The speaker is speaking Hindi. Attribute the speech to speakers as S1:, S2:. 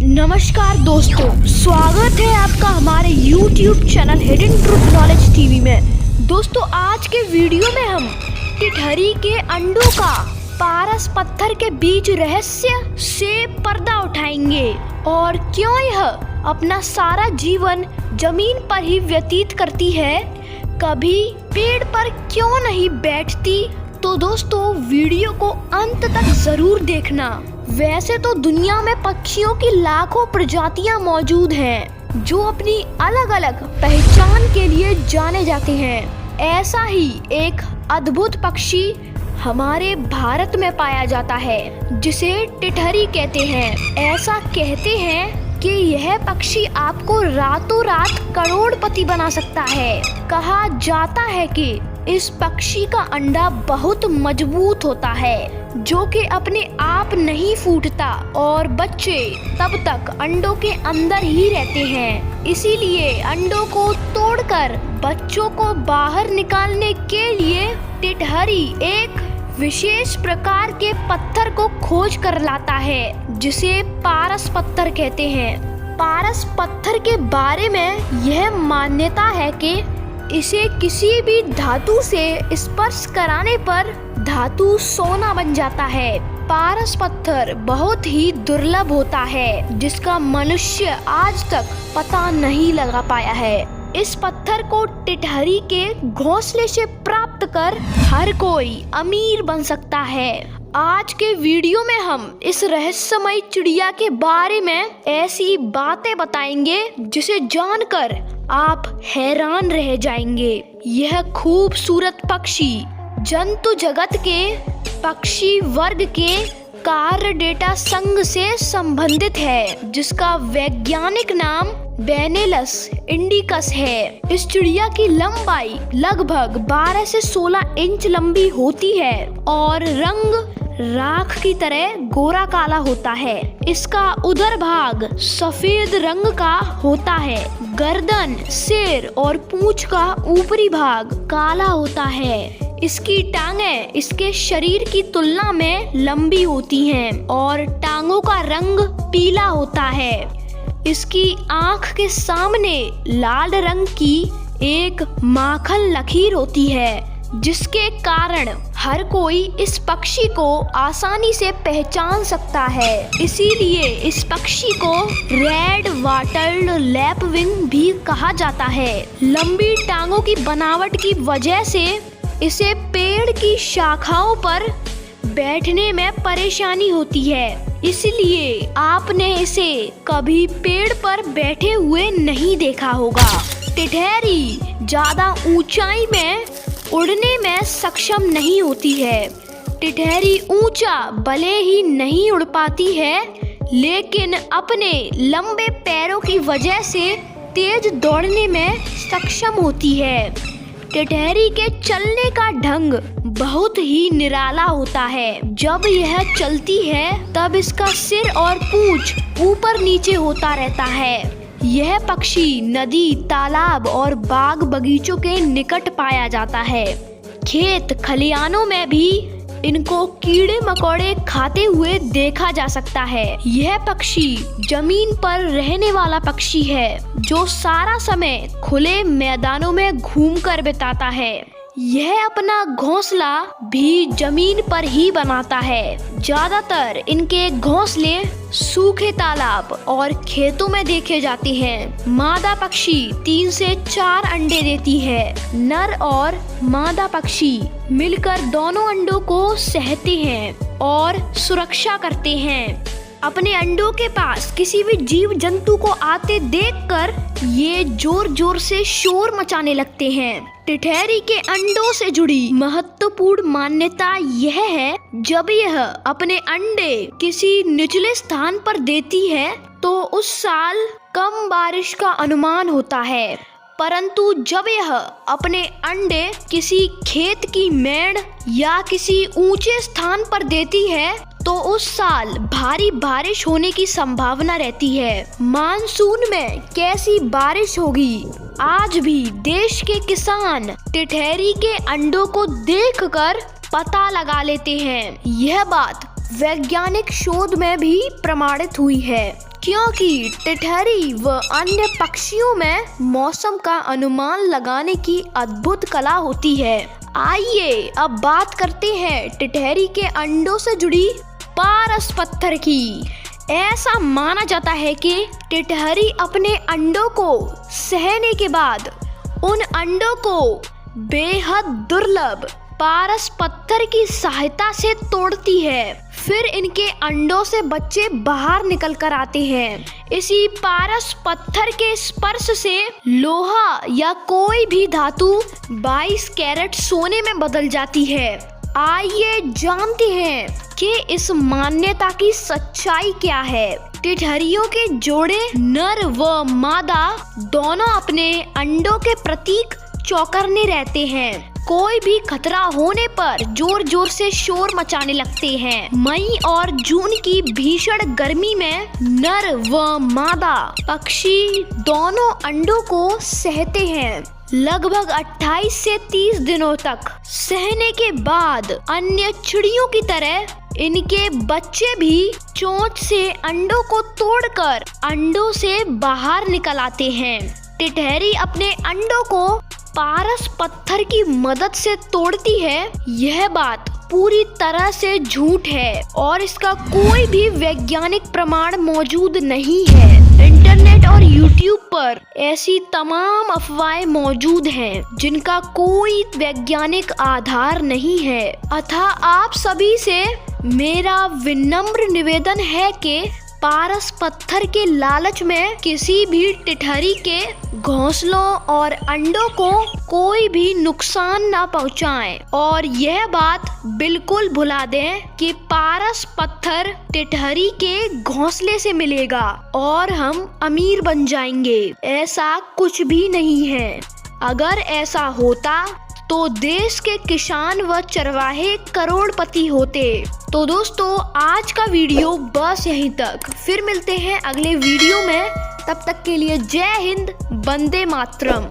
S1: नमस्कार दोस्तों, स्वागत है आपका हमारे YouTube channel hidden truth knowledge TV में। दोस्तों, आज के वीडियो में हम टिटहरी के अंडों का पारस पत्थर के बीच रहस्य से पर्दा उठाएंगे और क्यों यह अपना सारा जीवन जमीन पर ही व्यतीत करती है, कभी पेड़ पर क्यों नहीं बैठती। तो दोस्तों, वीडियो को अंत तक जरूर देखना। वैसे तो दुनिया में पक्षियों की लाखों प्रजातियां मौजूद हैं जो अपनी अलग अलग पहचान के लिए जाने जाते हैं। ऐसा ही एक अद्भुत पक्षी हमारे भारत में पाया जाता है जिसे टिटहरी कहते हैं। ऐसा कहते हैं कि यह पक्षी आपको रातों रात करोड़पति बना सकता है। कहा जाता है कि इस पक्षी का अंडा बहुत मजबूत होता है जो कि अपने आप नहीं फूटता और बच्चे तब तक अंडों के अंदर ही रहते हैं। इसीलिए अंडों को तोड़कर बच्चों को बाहर निकालने के लिए टिटहरी एक विशेष प्रकार के पत्थर को खोज कर लाता है जिसे पारस पत्थर कहते हैं। पारस पत्थर के बारे में यह मान्यता है कि इसे किसी भी धातु से स्पर्श कराने पर धातु सोना बन जाता है। पारस पत्थर बहुत ही दुर्लभ होता है जिसका मनुष्य आज तक पता नहीं लगा पाया है। इस पत्थर को टिटहरी के घोंसले से प्राप्त कर हर कोई अमीर बन सकता है। आज के वीडियो में हम इस रहस्यमयी चिड़िया के बारे में ऐसी बातें बताएंगे जिसे जानकर आप हैरान रह जाएंगे। यह खूबसूरत पक्षी जंतु जगत के पक्षी वर्ग के कार्डेटा संघ से संबंधित है जिसका वैज्ञानिक नाम बेनेलस इंडिकस है। इस चिड़िया की लंबाई लगभग 12 से 16 इंच लंबी होती है और रंग राख की तरह गोरा काला होता है। इसका उदर भाग सफेद रंग का होता है। गर्दन, सिर और पूंछ का ऊपरी भाग काला होता है। इसकी टांगें इसके शरीर की तुलना में लंबी होती हैं और टांगों का रंग पीला होता है। इसकी आँख के सामने लाल रंग की एक माखन लकीर होती है जिसके कारण हर कोई इस पक्षी को आसानी से पहचान सकता है। इसीलिए इस पक्षी को रेड वाटर्ड लैपविंग भी कहा जाता है। लंबी टांगों की बनावट की वजह से इसे पेड़ की शाखाओं पर बैठने में परेशानी होती है, इसलिए आपने इसे कभी पेड़ पर बैठे हुए नहीं देखा होगा। टिटहरी ज्यादा ऊंचाई में उड़ने में सक्षम नहीं होती है। टिटहरी ऊंचा भले ही नहीं उड़ पाती है लेकिन अपने लंबे पैरों की वजह से तेज दौड़ने में सक्षम होती है। टिटहरी के चलने का ढंग बहुत ही निराला होता है। जब यह चलती है तब इसका सिर और पूंछ ऊपर नीचे होता रहता है। यह पक्षी नदी, तालाब और बाग बगीचों के निकट पाया जाता है। खेत खलिहानों में भी इनको कीड़े मकोड़े खाते हुए देखा जा सकता है। यह पक्षी जमीन पर रहने वाला पक्षी है जो सारा समय खुले मैदानों में घूमकर बिताता है। यह अपना घोंसला भी जमीन पर ही बनाता है। ज्यादातर इनके घोंसले सूखे तालाब और खेतों में देखे जाते हैं। मादा पक्षी 3 से 4 अंडे देती है। नर और मादा पक्षी मिलकर दोनों अंडों को सहते हैं और सुरक्षा करते हैं। अपने अंडों के पास किसी भी जीव जंतु को आते देखकर ये जोर जोर से शोर मचाने लगते हैं। टिटहरी के अंडों से जुड़ी महत्वपूर्ण मान्यता यह है, जब यह अपने अंडे किसी निचले स्थान पर देती है तो उस साल कम बारिश का अनुमान होता है, परंतु जब यह अपने अंडे किसी खेत की मेड़ या किसी ऊंचे स्थान पर देती है तो उस साल भारी बारिश होने की संभावना रहती है। मानसून में कैसी बारिश होगी, आज भी देश के किसान टिटहरी के अंडों को देखकर पता लगा लेते हैं। यह बात वैज्ञानिक शोध में भी प्रमाणित हुई है। क्योंकि टिटहरी व अन्य पक्षियों में मौसम का अनुमान लगाने की अद्भुत कला होती है। आइए अब बात करते हैं टिटहरी के अंडों से जुड़ी पारस पत्थर की। ऐसा माना जाता है कि टिटहरी अपने अंडों को सहने के बाद उन अंडों को बेहद दुर्लभ पारस पत्थर की सहायता से तोड़ती है। फिर इनके अंडों से बच्चे बाहर निकल कर आते हैं। इसी पारस पत्थर के स्पर्श से लोहा या कोई भी धातु 22 कैरेट सोने में बदल जाती है। आइए जानते हैं कि इस मान्यता की सच्चाई क्या है। टिटहरियों के जोड़े नर व मादा दोनों अपने अंडों के प्रतीक चौकन्ने रहते हैं। कोई भी खतरा होने पर जोर जोर से शोर मचाने लगते हैं। मई और जून की भीषण गर्मी में नर व मादा पक्षी दोनों अंडों को सहते हैं। लगभग 28 से 30 दिनों तक सहने के बाद अन्य चिड़ियों की तरह इनके बच्चे भी चोंच से अंडों को तोड़कर अंडों से बाहर निकल आते हैं। टिटहरी अपने अंडों को पारस पत्थर की मदद से तोड़ती है, यह बात पूरी तरह से झूठ है और इसका कोई भी वैज्ञानिक प्रमाण मौजूद नहीं है। इंटरनेट और यूट्यूब पर ऐसी तमाम अफवाहें मौजूद हैं जिनका कोई वैज्ञानिक आधार नहीं है। अतः आप सभी से मेरा विनम्र निवेदन है कि पारस पत्थर के लालच में किसी भी टिटहरी के घोंसलों और अंडों को कोई भी नुकसान ना पहुंचाएं और यह बात बिल्कुल भुला दें कि पारस पत्थर टिटहरी के घोंसले से मिलेगा और हम अमीर बन जाएंगे। ऐसा कुछ भी नहीं है। अगर ऐसा होता तो देश के किसान व चरवाहे करोड़पति होते। तो दोस्तों आज का वीडियो बस यहीं तक। फिर मिलते हैं अगले वीडियो में। तब तक के लिए जय हिंद, वंदे मातरम।